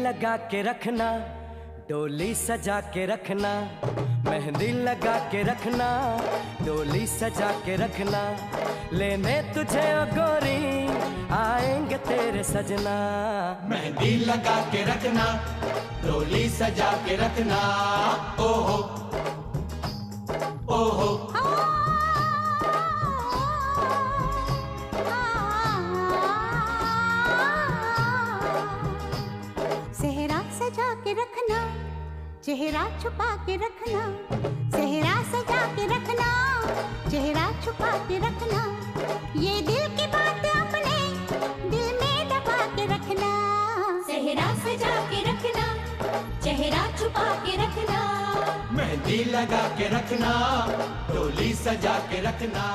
लगा के रखना, डोली सजा के रखना, मेहंदी लगा के रखना, डोली सजा के रखना, लेने तुझे ओ गोरी आएंगे तेरे सजना। मेहंदी लगा के रखना, डोली सजा के रखना, ओहो ओहो। सेहरा सजा के रखना, चेहरा छुपा के रखना, सेहरा सजा के रखना, चेहरा छुपा के रखना, ये दिल की बात अपने दिल में दबा के रखना। सेहरा सजा के रखना, चेहरा छुपा के रखना, मेहंदी लगा के रखना, डोली सजा के रखना।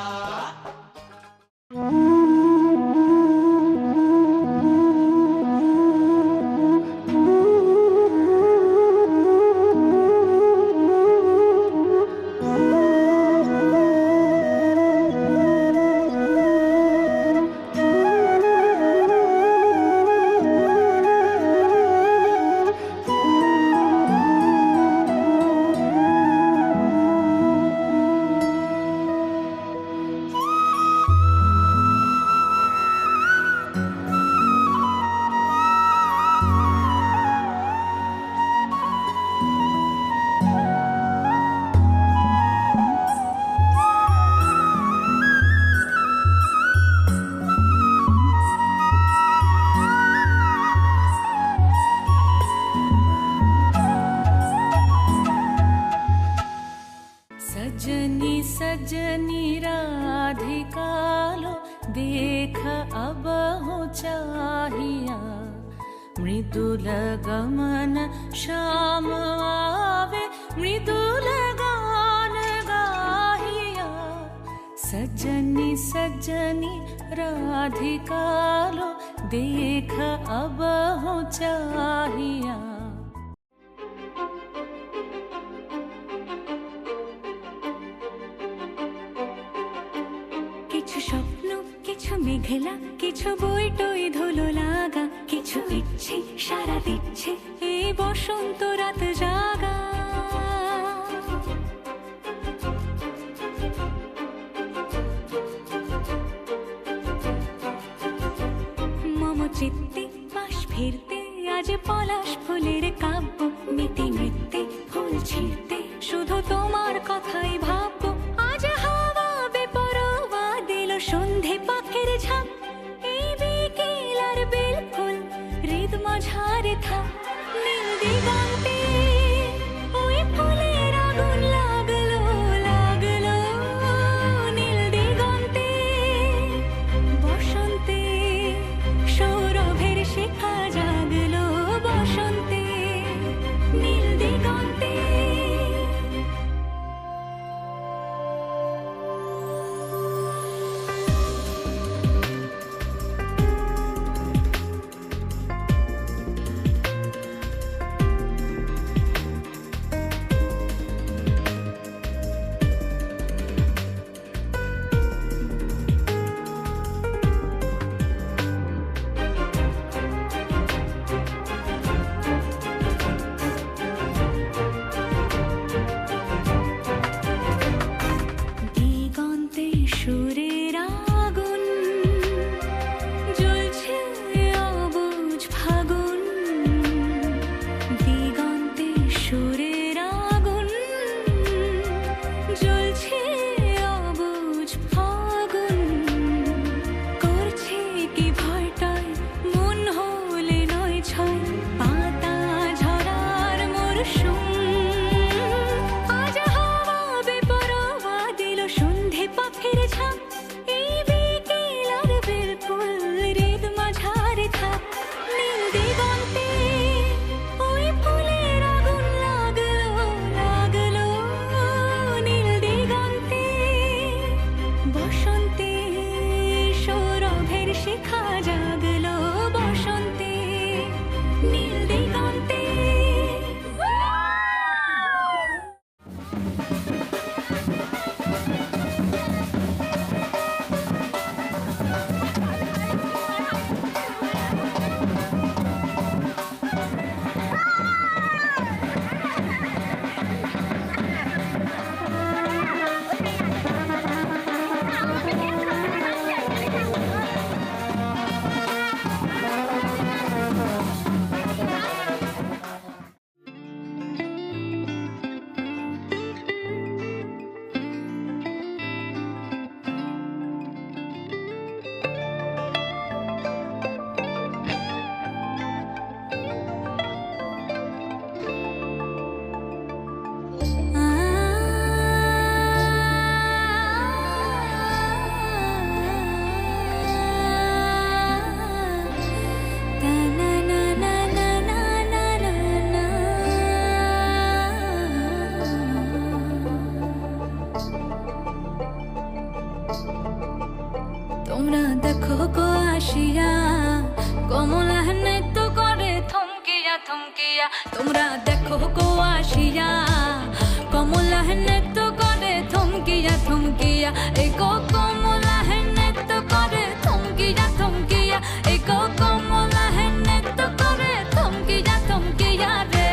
सजनी सजनी राधिका लो देख अब हो चाहिया, मृदुल गमन श्याम आवे मृदुल गान गाहिया। सजनी सजनी राधिका लो देख अब हो चाहिया। কিছু স্বপ্ন কিছু মেঘলা, কিছু বই টই ধুলো লাগা, কিছু ইচ্ছে সারা দিচ্ছে এই বসন্ত রাত জাগা। মম চিত্তে পাশ ফিরতে আজ পলাশ ফুলের কাব্য, মেতে নৃত্যে ফুল ছিঁড়তে শুধু তোমার কথাই ভাববো। আজ হাওয়া বেপরোয়া দিল সন্ধে পাখির ঝাঁক, এই বিকেল আর বেল ফুল হৃদ মাঝারে থাক। নীল দিগন্তে ওই ফুলের আগুন লাগলো লাগলো, নীল দিগন্তে বসন্তে সৌরভের শিখা জাগলো, বসন্তে নীল দিগন্তে। থমকিয়া তোমরা দেখো গো আসিয়া কমলা নৃত্য করে থমকিয়া থমকিয়া এই গো কমলা নৃত্য করে থমকিয়া থমকিয়া এই গো কমলা নৃত্য করে থমকিয়া থমকিয়া রে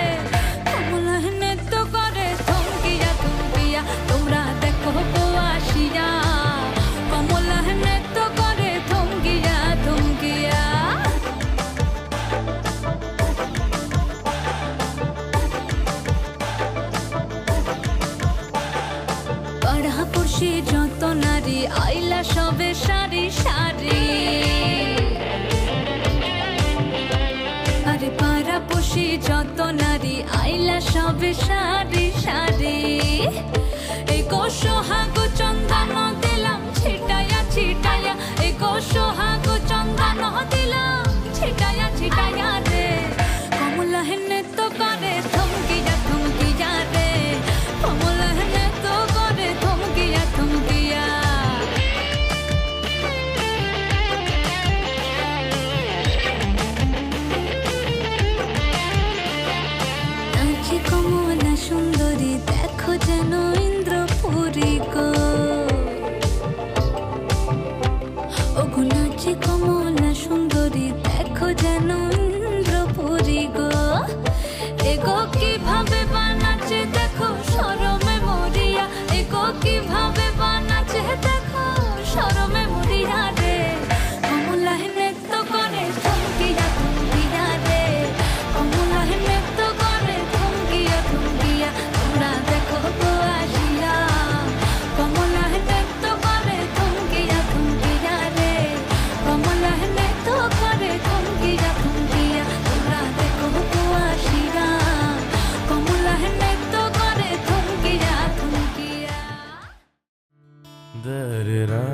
কমলা নৃত্য করে থমকিয়া থমকিয়া তোমরা দেখো গো আসিয়া কমলা নৃত্য করে থমকিয়া থমকিয়া পাড়াপড়শি যত নারী আইলা সবে সারি সারি আরে পাড়াপড়শি যত নারী আইলা সবে সারি সারি এই গো সোহাগ চন্দন দিলাম ছিটায়া ছিটায়া এই গো সোহাগ চন্দন দিলাম ছিটায়া ছিটায়া রে কমলা নৃত্য করে থমকিয়া থমকিয়া রে কমলা নৃত্য করে থমকিয়া থমকিয়া নাচে কমলা সুন্দরী দেখো যেন ইন্দ্রপুরী গো ওগো নাচে কমলা সুন্দরী দেখো যেন ইন্দ্রপুরী গো এগো কিভাবে বানাচ্ছে দেখো শরমে মরিয়া এগো কিভাবে বানাচ্ছে দেখো শরমে মরিয়া রে কমলা নৃত্য করে থমকিয়া থমকিয়া রে কমলা নৃত্য করে থমকিয়া থমকিয়া তোমরা দেখো গো আসিয়া কমলা নৃত্য করে থমকিয়া থমকিয়া রে কমলা নৃত্য করে থমকিয়া থমকিয়া তোমরা দেখো গো আসিয়া কমলা নৃত্য করে থমকিয়া থমকিয়া Da-re-ra,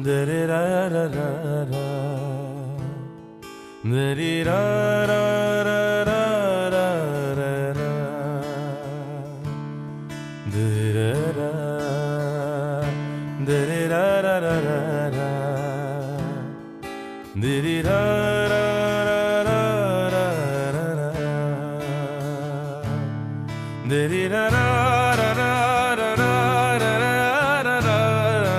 da-re-ra-ra-ra-ra, da-re-ra-ra-ra-ra-ra-ra, da-re-ra, da-re-ra-ra-ra-ra-ra, da-re-ra-ra-ra-ra-ra, da-re-ra-ra-ra-ra-ra-ra.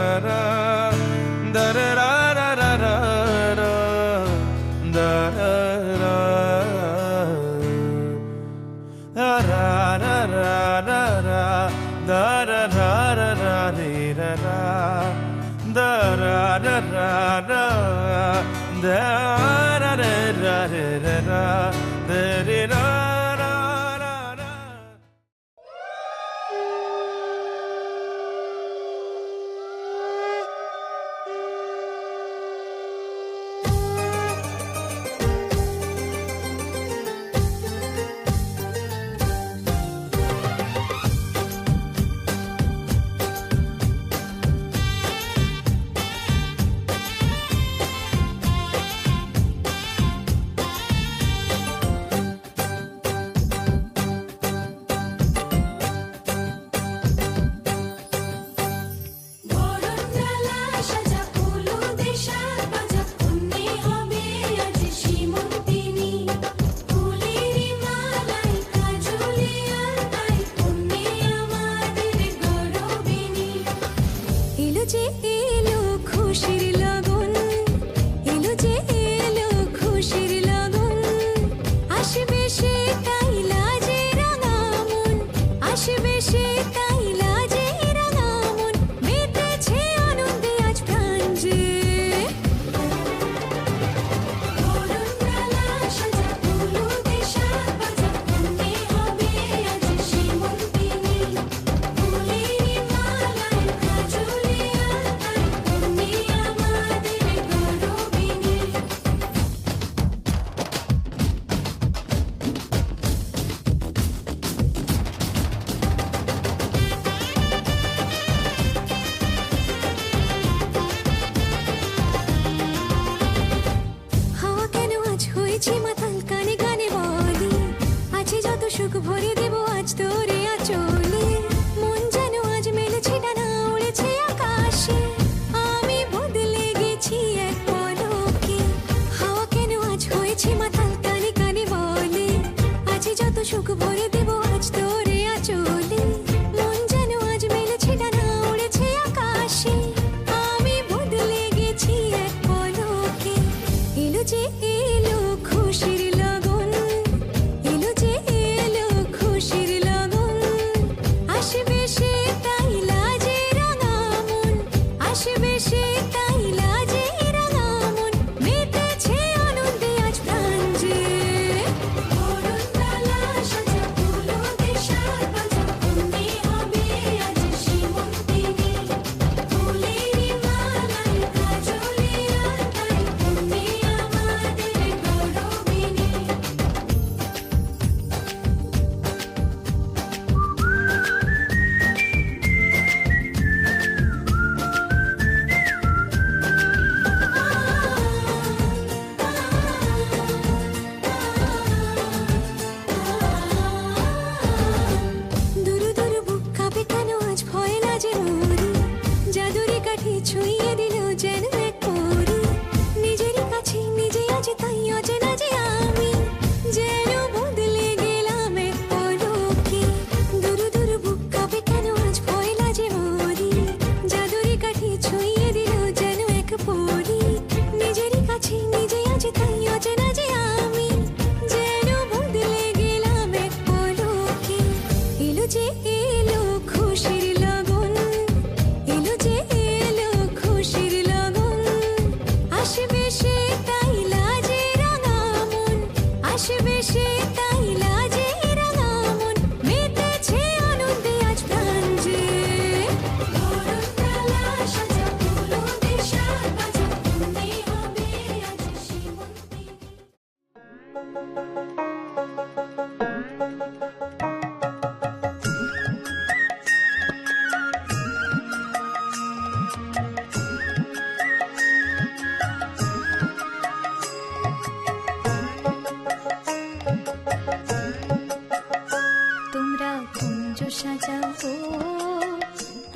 সুখ ভরে দেব আজ তোরে আঁচলে মন যেন আজ মেলেছে ডানা উড়েছে আকাশে আমি বদলে গেছি এক পলকে হাওয়া কেন আজ হয়েছে মাতাল কানে সুখ ভরে দেব আজ তোরে আঁচলে মন যেন আজ মেলেছে ডানা উড়েছে আকাশে আমি বদলে গেছি এক পলকে এলো যে এলো খুশির লগন এলো যে এলো খুশির লগন আসবে সে তাই লাজে রাঙা মন আসবে সে তাই লাজে রাঙা মন মেতেছে আনন্দে আজ প্রাণ যে বরণডালা সাজা ফুলো দেশার বাজা তুমি হবে আজ সীমন্তিনী ফুলেরই মালায় কাজলে আলতায় তুমি আমাদের গৌরবিনী দুরু দুরু বুক কাঁপে কেন আজ ভয় লাজে মরি জাদুরি কাঠি ছুঁয়ে দিল যেন এক পরি নিজেরই কাছে নিজে আছে তাই অচেনা যে আমি যেন বদলে গেলাম এক পলকে দুরু দুরু বুক কাঁপে কেন আজ ভয় লাজে মরি জাদুরি কাঠি ছুঁয়ে দিল যেন এক পরি নিজেরই কাছে নিজে আছে তাই অচেনা যে আমি যেন বদলে গেলাম এক পলকে এলো যে এলো খুশির লগন এলো যে এলো খুশির লগন আসবে সে তাই লাজে রাঙা মন আসবে সে তাই লাজে রাঙা মন মেতেছে আনন্দে আজ প্রাণ যে বরণডালা সাজা ফুলো দেশার বাজা তুমি হবে আজ সীমন্তিনী তোমরা কুঞ্জ সাজাও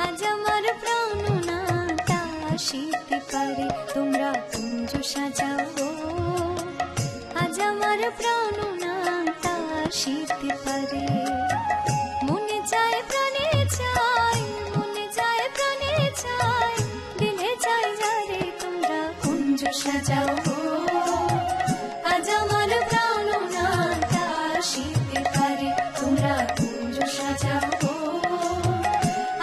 আজ আমার প্রাণনাটা আসিতে পারে তোমরা কুঞ্জ সাজাও আজ আমার প্রাণনাটা আসিতে পারে মনে চায় প্রাণে চায় মনে চায় প্রাণে চায় দিলে চায় যারে তোমরা কুঞ্জ সাজাও আজ আমার প্রাণনাটা আসিতে পারে তোমরা কুঞ্জ সাজাও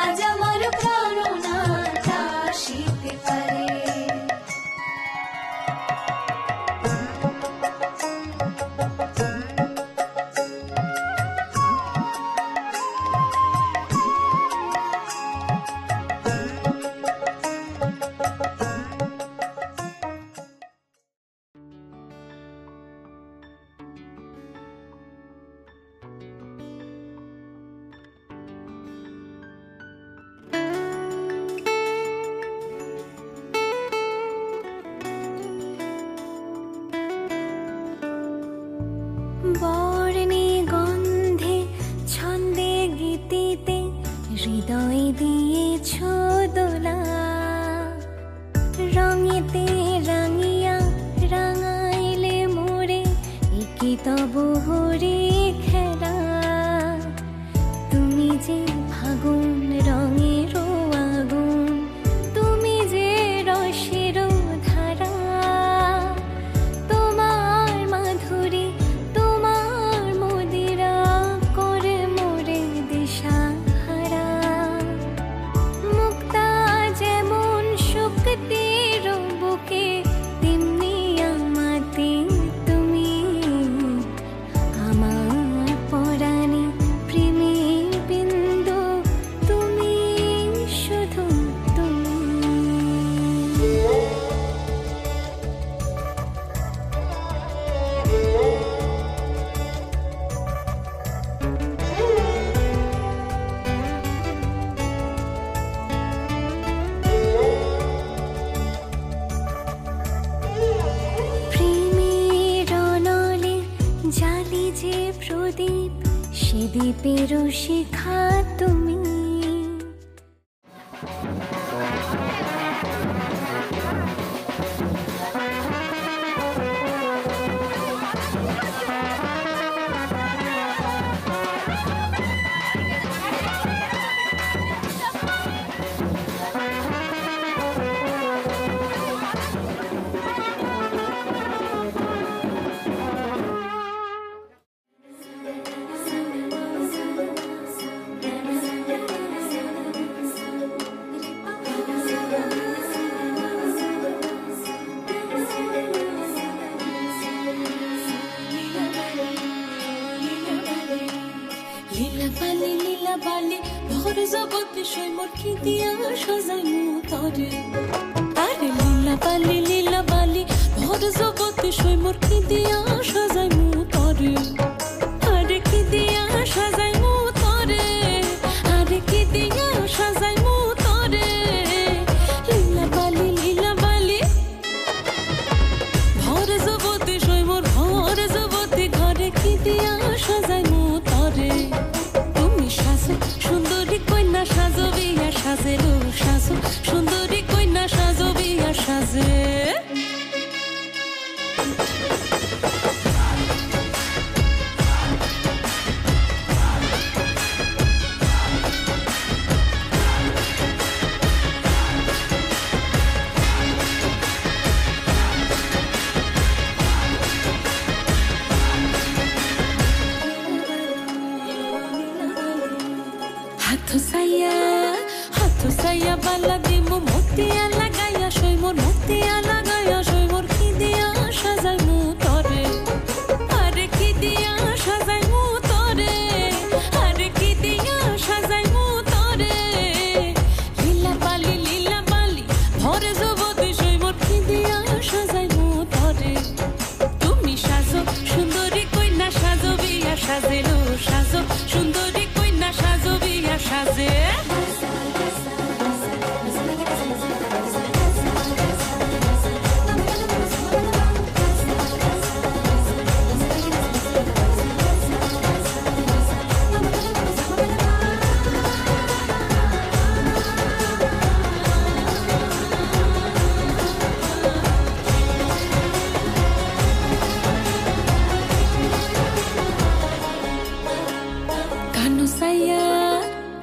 আজ আমার প্রাণনাটা আসিতে পারে বর্ণে গন্ধে ছন্দে গীতিতে হৃদয় দিয়েছ দোলা রঙেতে রাঙিয়া রাঙাইলে মোরে একি তব হরে খেলা তুমি যে ফাগুন রঙের আগুন তুমি যে রসের ধারা তোমার মাধুরী তোমার মদিরা করে মোরে দিশাহারা মুক্তা যেমন শক্তির বুকে তেমনি আমাতে তুমি আমার পরাণে প্রেমের বিন্দু তুমি শুধু তুমি প্রেমের অনলে জালি যে প্রদীপ সে দ্বীপের শিখা তুমি বালি ভর জগতে সৈমর কি দিয়া সাজাই মুতরে আরে লীলা বালি ভর জগতে সৈমর কি দিয়া সাজাই মুতরে আরে কি দিয়া সাজাই মুতরে আরে কি দিয়া সাজাই মুতরে লীলা বালি ভর জগতে সৈমর ভর জগতে ঘরে কি দিয়া সাজাই মুতরে তুমি সাজো সুন্দরী কন্যা সাজো বিয়া সাজে লো সাজো সুন্দরী কন্যা সাজো বিয়া সাজে হাথ সাইয়া বালা দিমু মতিয়া লাগাইয়া সৈমর মতিয়া লাগাইয়া সৈমর কি দিয়া সাজাই মুতরে আরে কি দিয়া সাজাই মুতরে আরে কি দিয়া সাজাই মুতরে লীলা বালি ভরে জগতে সৈমর কি দিয়া সাজাই মুতরে তুমি সাজো সুন্দরী কন্যা সাজো বিয়া সাজেলো সাজো সুন্দরী কন্যা সাজো বিয়া সাজে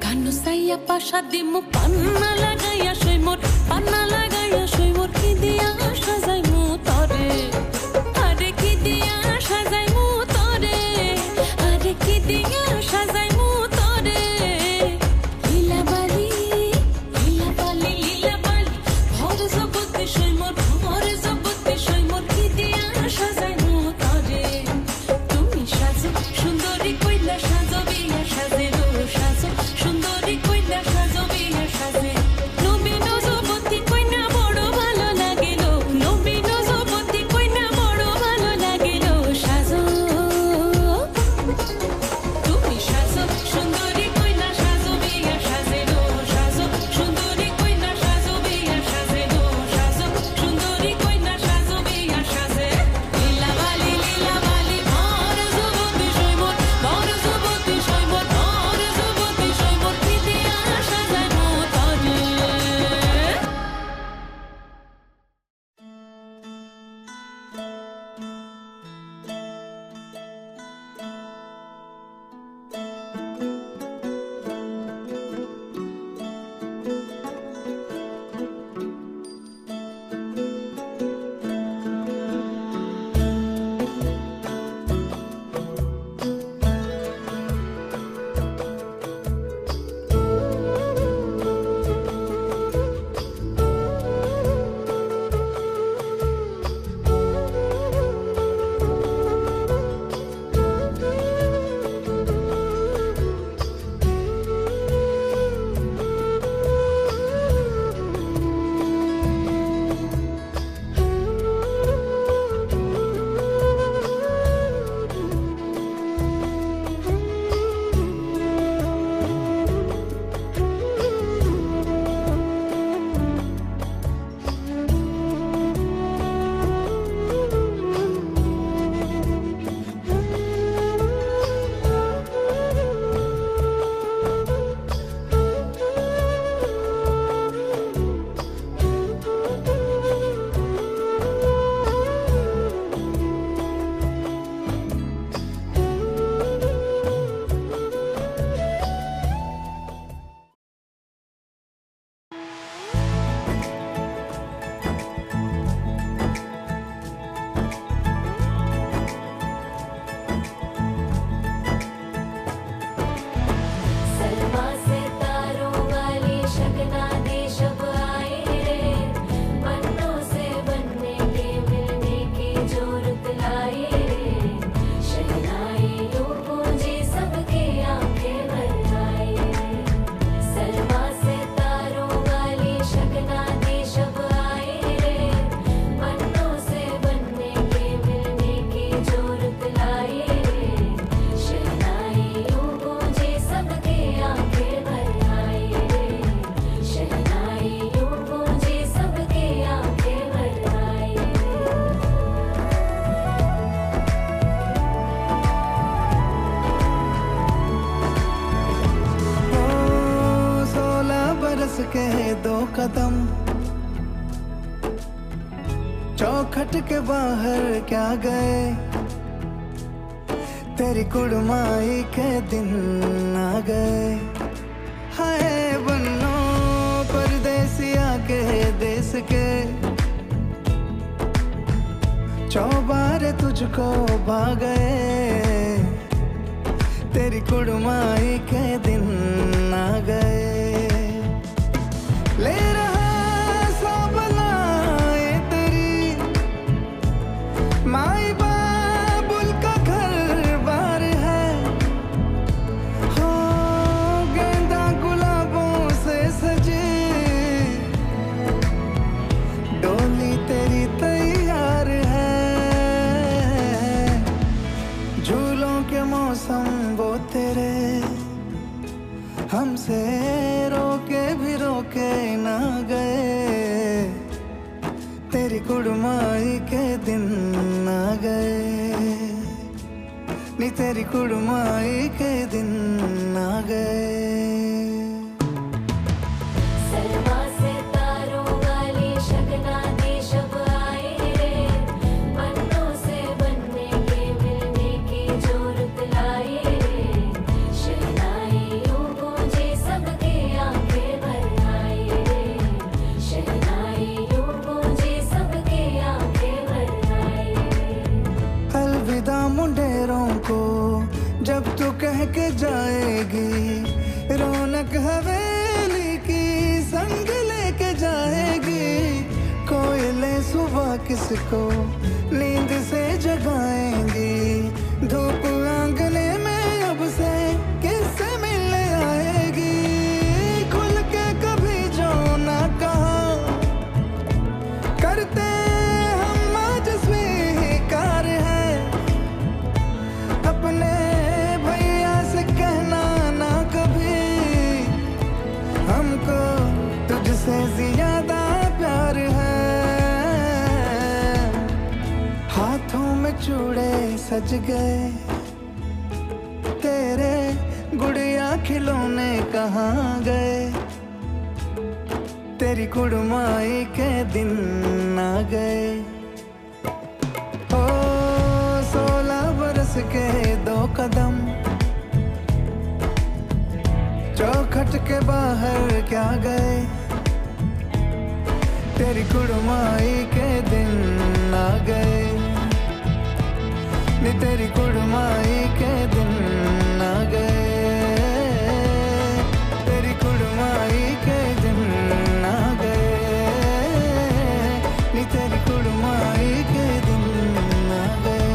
কানু সাইয়া পাশা দিমু পান্না লাগাইয়া সৈমর পান্না লাগাইয়া সৈমর কি দিয়া সাজাই মুতরে আরে কি দিয়া সাজাই মুতরে আরে কি দিয়া সাজাই মুতরে লীলা বালি ভর জগতে সৈমর কি দিয়া সাজাই মুতরে তুমি সাজো সুন্দরী কইলা সাজো বিয়া সাজে লো সাজো সুন্দরী কইলা সাজো বিয়া সাজে चौखट के बाहर क्या गए, तेरी कुड़माई के दिन आ गए। हाय बन्नो परदेसिया के देश के, चौबारे तुझको भा गए, तेरी कुड़माई के दिन आ गए। ले रहा सा बनाए तेरी माई बाबुल का घर बार है, हो गेंदा गुलाबों से सजी डोली तेरी तैयार है। झूलों के मौसम वो तेरे हमसे रोके भी रोके ना गए, तेरी कुड़माई के दिन आ गए, नी तेरी कुड़माई के दिन आ गए। सलमा से तारों वाली शगना दी शब आए रे, बनों से बनने के मिलने की जो रुत लाए रे, शहनाई यूं गूंजे सबके आंखें भर आए रे, शहनाई यूं गूंजे सबके आंखें भर आए रे। अलविदा मुंडेरों को जब तू कह के जाएगी, रौनक हवेली की संग लेके जाएगी। कोयले सुबह किसको नींद से जगाएंगी, धूप आंगने में अब से किससे मिलने आएगी। खुल के कभी जो ना कहा करते हम आज स्वीकार है, अपने भैया से कहना ना कभी, हमको तुझसे ज्यादा प्यार है। हाथों में चूड़े सज गए, तेरे गुड़िया खिलौने कहाँ गए, तेरी कुड़माई के दिन आ गए। ओ 16 बरस के 2 कदम, चौखट के बाहर क्या गए, तेरी कुड़माई के दिन आ गए, नी तेरी कुड़माई के दिन आ गए, तेरी कुड़माई के दिन आ गए, नी तेरी कुड़माई के दिन आ गए।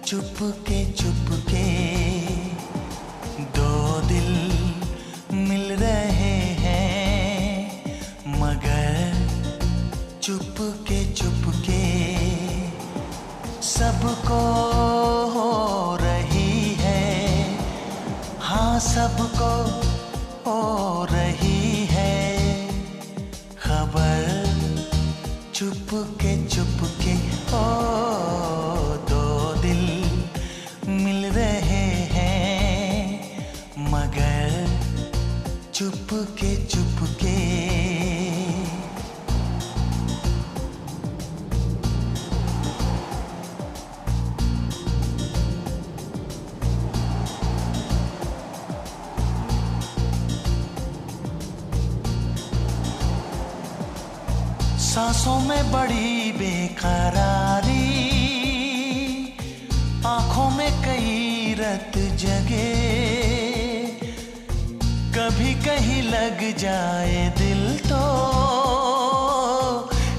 चुपके चुपके 2 दिल मिल रहे हैं, मगर चुपके चुपके सबको हो रही है, हाँ सबको हो रही है खबर। चुपके चुपके ओ 2 दिल मिल रहे हैं, मगर चुपके चुपके। सांसों में बड़ी बेकरारी, आंखों में कई रत जगे, कभी कहीं लग जाए दिल तो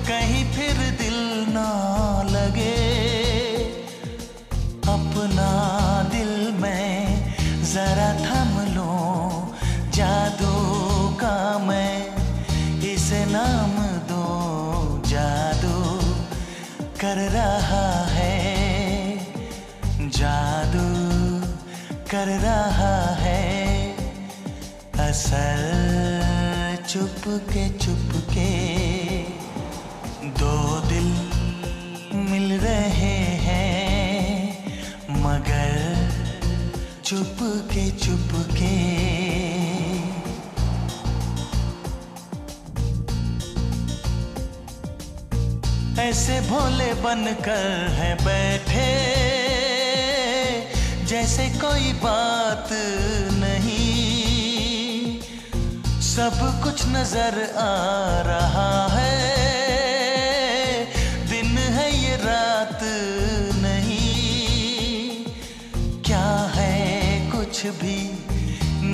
कहीं फिर दिल ना लगे। कर रहा है, जादू कर रहा है, असल चुपके चुपके दो दिल मिल रहे हैं, मगर चुपके चुपके। ऐसे भोले बनकर है बैठे, जैसे कोई बात नहीं, सब कुछ नजर आ रहा है, दिन है ये रात नहीं, क्या है कुछ भी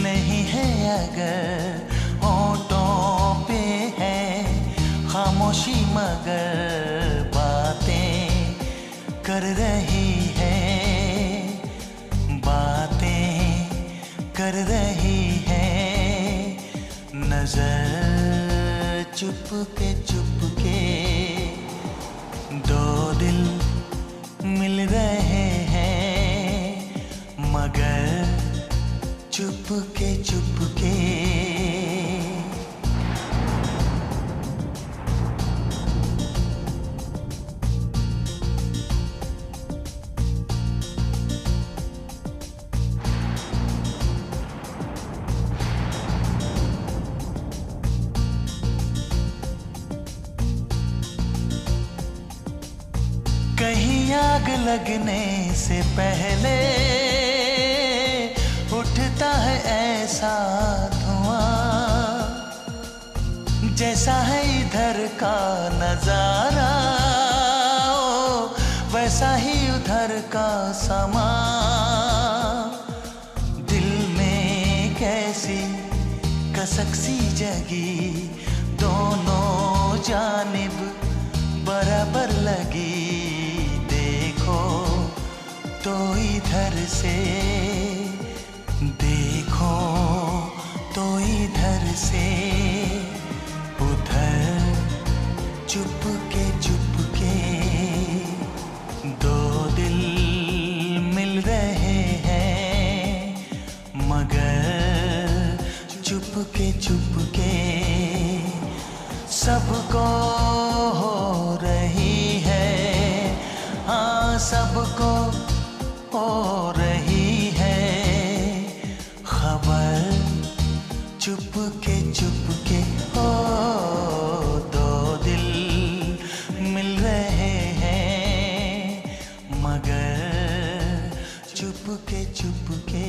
नहीं है अगर होठों पे है खामोशी, मगर बातें कर रही है, बातें कर रही है, नजर चुपके चुपके दो दिल मिल रहे हैं, मगर चुपके चुपके। कहीं आग लगने से पहले उठता है ऐसा धुआं, जैसा है इधर का नजारा वैसा ही उधर का समा, दिल में कैसी कसक सी जगी, दोनों जानिब बराबर लगी, तो इधर से देखो, तो इधर से उधर, चुपके चुपके दो दिल मिल रहे हैं, मगर चुपके चुपके सबको हो रही है, हाँ सबको हो रही है खबर, चुपके चुपके हो दो दिल मिल रहे हैं, मगर चुपके चुपके।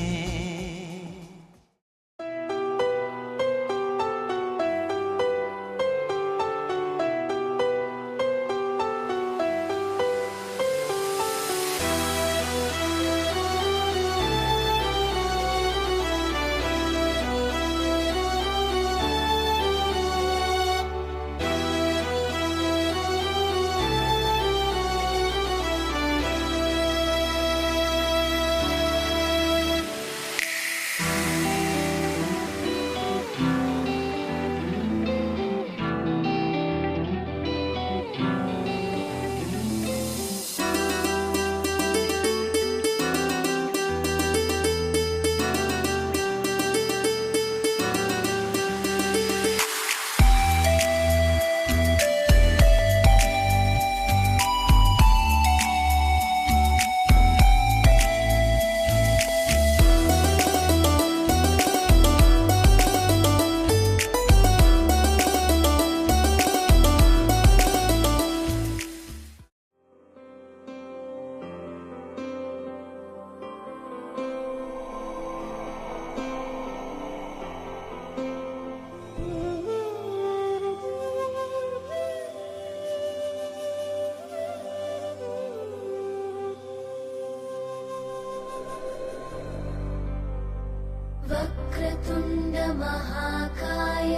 वक्रतुण्ड महाकाय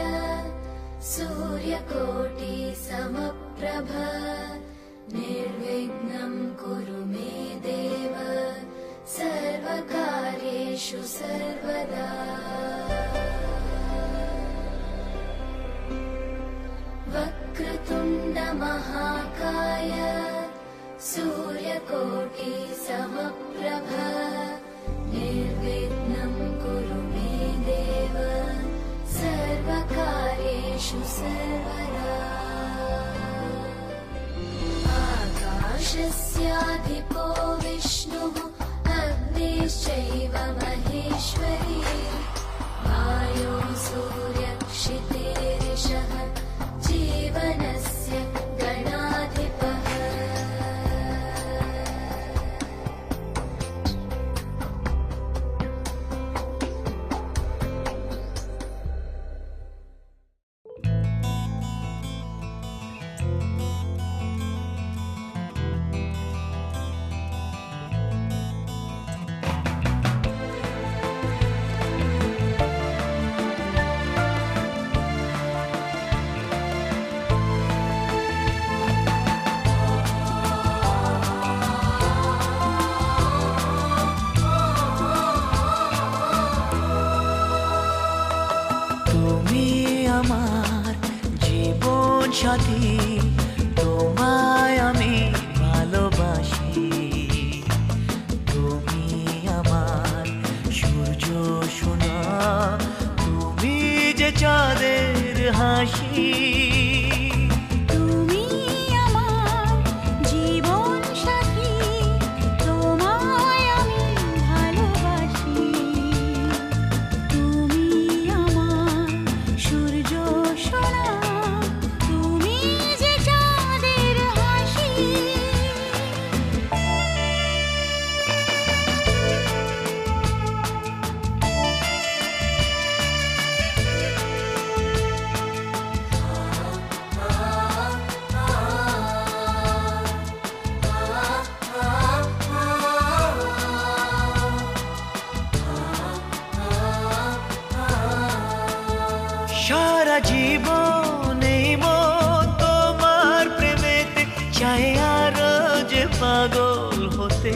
सूर्यकोटि समप्रभ निर्विघ्नं कुरु मे देव सर्वकार्येषु सर्वदा। वक्रतुण्ड महाकाय सूर्यकोटि समप्रभ निर्विघ्नं कुरु मे देव सर्वकार्येषु सर्वदा आकाशस्याधिपो विष्णुः अग्निश्चैव महेश्वरी वायो सूर्यक्षितिरिषः जीवनस्य गणाधिपः সাথী তোমায় আমি ভালোবাসি তুমি আমার সূর্য সোনা তুমি যে চাঁদের হাসি তুমি আমার জীবন সাথী তোমায় আমি ভালোবাসি তুমি আমার সূর্য সোনা সারা জীবন এই মন তোমার প্রেমেতে চাই আরো যে পাগল হতে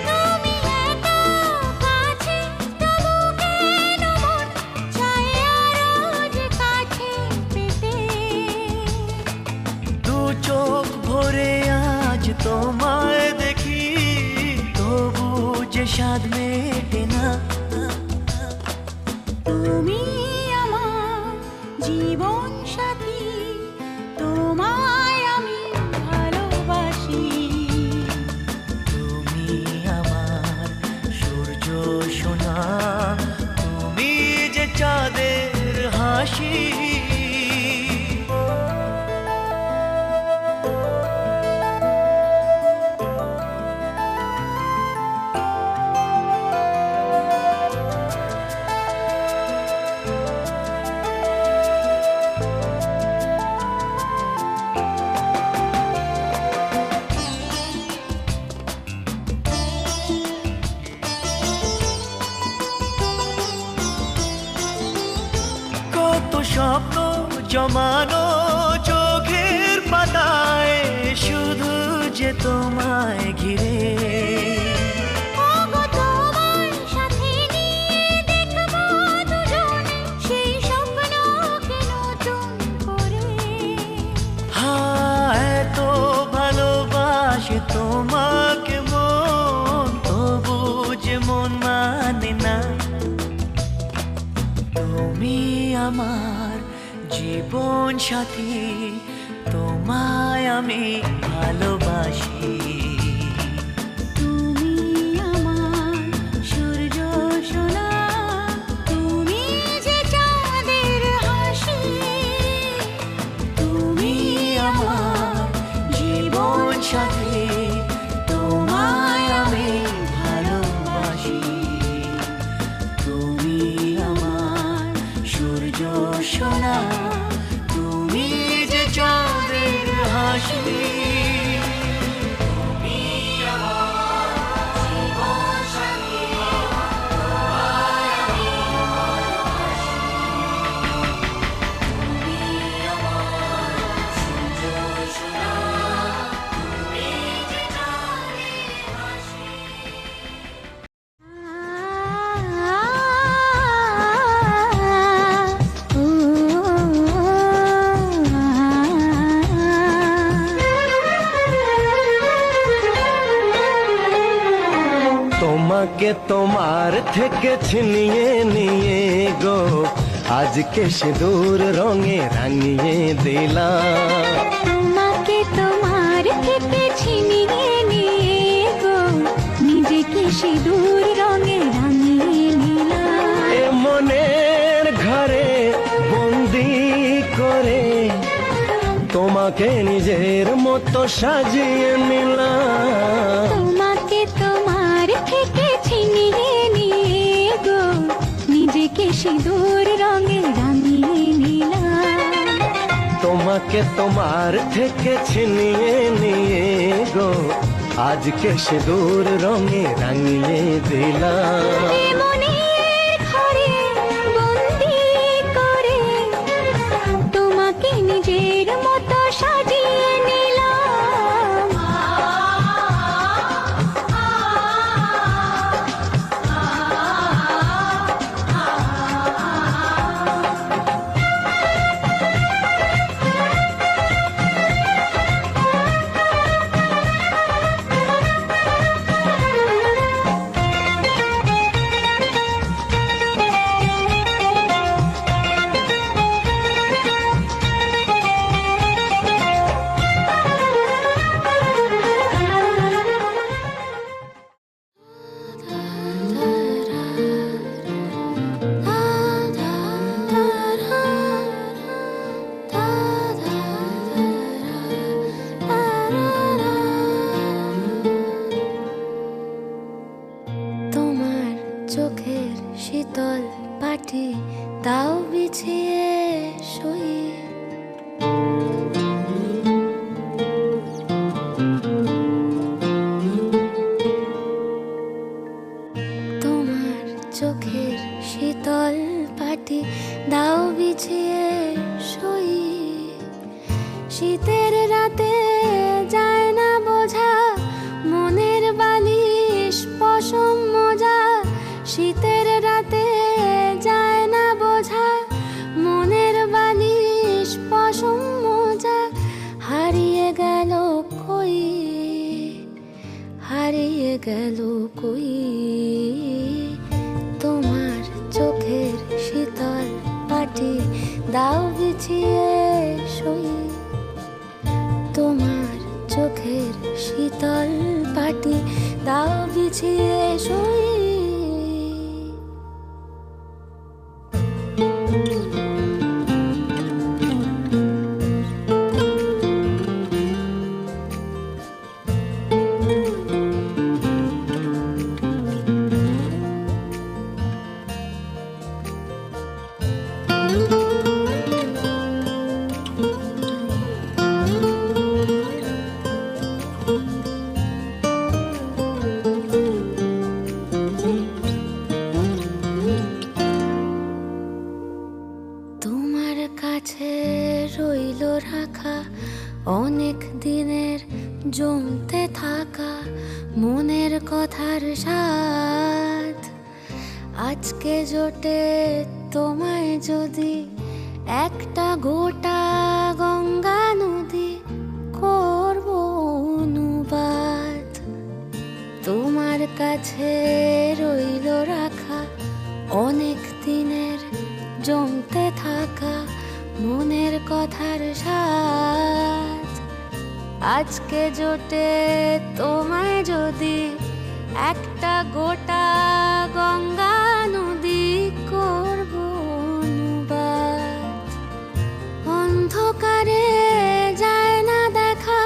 তুমি এত কাছে তবু কেন মন চাই আরো যে কাছে পেতে দু চোখ ভরে আজ তোমায় দেখি তবু যে স্বাদ মেটে না তুমি আমার জীবন সাথী তোমায় আমি ভালোবাসি তুমি আমার সূর্য সোনা তুমি যে চাঁদের হাসি স্বপ্ন জমানো চোখের পাতায় শুধু যে তোমায় ঘিরে ওগো তোমার সাথে নিয়ে দেখবো দুজনে সেই স্বপ্নকে নতুন করে এত ভালোবাসে তোমাকে মন তবু যে মন মানে না তুমি আমার জীবন সাথী তোমায় আমি ভালোবাসি তুমি আমার সূর্য সোনা তুমি যে চাঁদের হাসি তুমি আমার জীবন সাথী তোমায় আমি ভালোবাসি তুমি আমার সূর্য সোনা তুমি যে চাঁদের হাসি তোমাকে তোমার থেকে ছিনিয়ে নিয়ে গো আজকে সিঁদুর রঙে রাঙিয়ে দিলাম। তোমাকে তোমার থেকে ছিনিয়ে নিয়ে গো নিজেকে সিঁদুর রঙে রাঙিয়ে নিলাম। এ মনের ঘরে বন্দি করে তোমাকে নিজের মতো সাজিয়ে নিলাম। তোমাকে তোমার থেকে ছিনিয়ে নিয়ে গো নিজেকে সিঁদুর রঙে রাঙিয়ে নিলাম। তোমাকে তোমার থেকে ছিনিয়ে নিয়ে গো আজকে সিঁদুর রঙে রাঙিয়ে দিলাম। এ মনের ঘরে বন্দি করে তোমাকে নিজের মতো সাজিয়ে নিলাম। তোমার চোখের শীতল পাটি তাও বিছিয়ে শুই। তোমার চোখের শীতল পাটি দাও বিছিয়ে শুই। শীতের রাতে যায় না বোঝা মনের বালিশ পশম মোজা। শীতের রাতে যায় না বোঝা মনের বালিশ পশম মোজা। হারিয়ে গেল কই, হারিয়ে গেল কই তোমার চোখের শীতল পাটি দাও বিছিয়ে শুই। তোমার চোখের শীতল পাটি দাও বিছিয়ে শুই। তোমার কাছে রইল রাখা অনেক দিনের জমতে থাকা মনের কথার স্বাদ। আজকে জোটে তোমায় যদি একটা গোটা গঙ্গা নদী করব অনুবাদ। তোমার কাছে রইল রাখা অনেক দিনের জমতে থাকা মনের কথার স্বাদ। আজকে জোটে তোমায় যদি একটা গোটা গঙ্গা নদী করব অনুবাদ। অন্ধকারে যায় না দেখা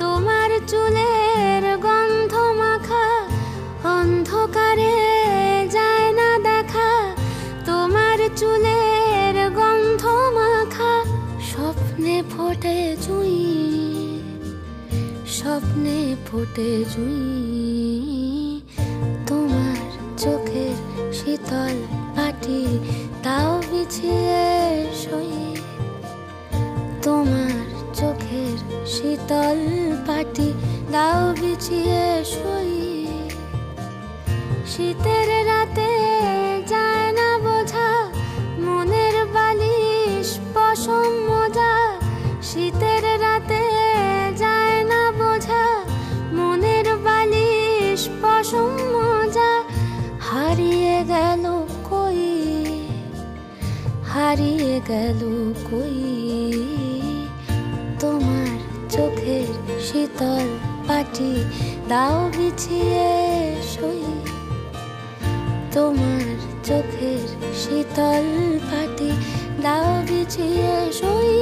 তোমার চুলের গন্ধ মাখা। অন্ধকারে যায় না দেখা তোমার চুলের গন্ধ মাখা। স্বপ্নে ফোটে জুঁই, স্বপ্নে ফোটে জুঁই তোমার চোখের শীতল পাটি তাও বিছিয়ে শুই। তোমার চোখের শীতল পাটি দাও বিছিয়ে শুই। শীতের রাতে যায় না বোঝা মনের বালিশ পশম মোজা। শীতের রাতে যায় না বোঝা মনের বালিশ পশম মোজা। গেল কই তোমার চোখের শীতল পাটি দাও বিছিয়ে সই তোমার চোখের শীতল পাটি দাও বিছিয়ে সই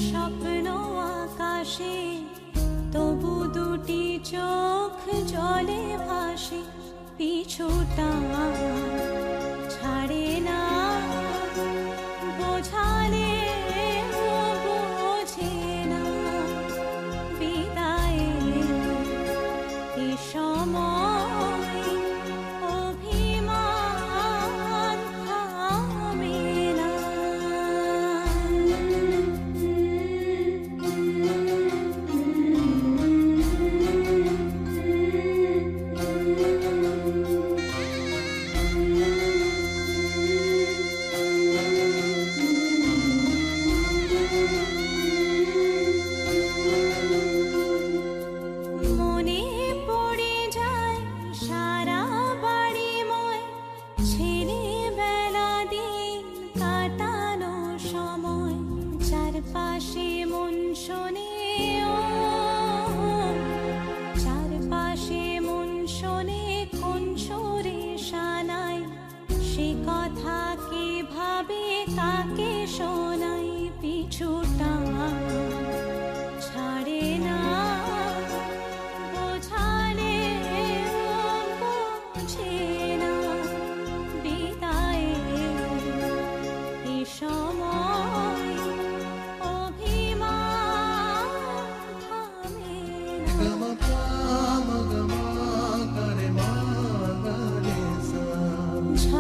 স্বপ্ন আকাশে তবু দুটি চোখ জলে ভাসে পিছুটা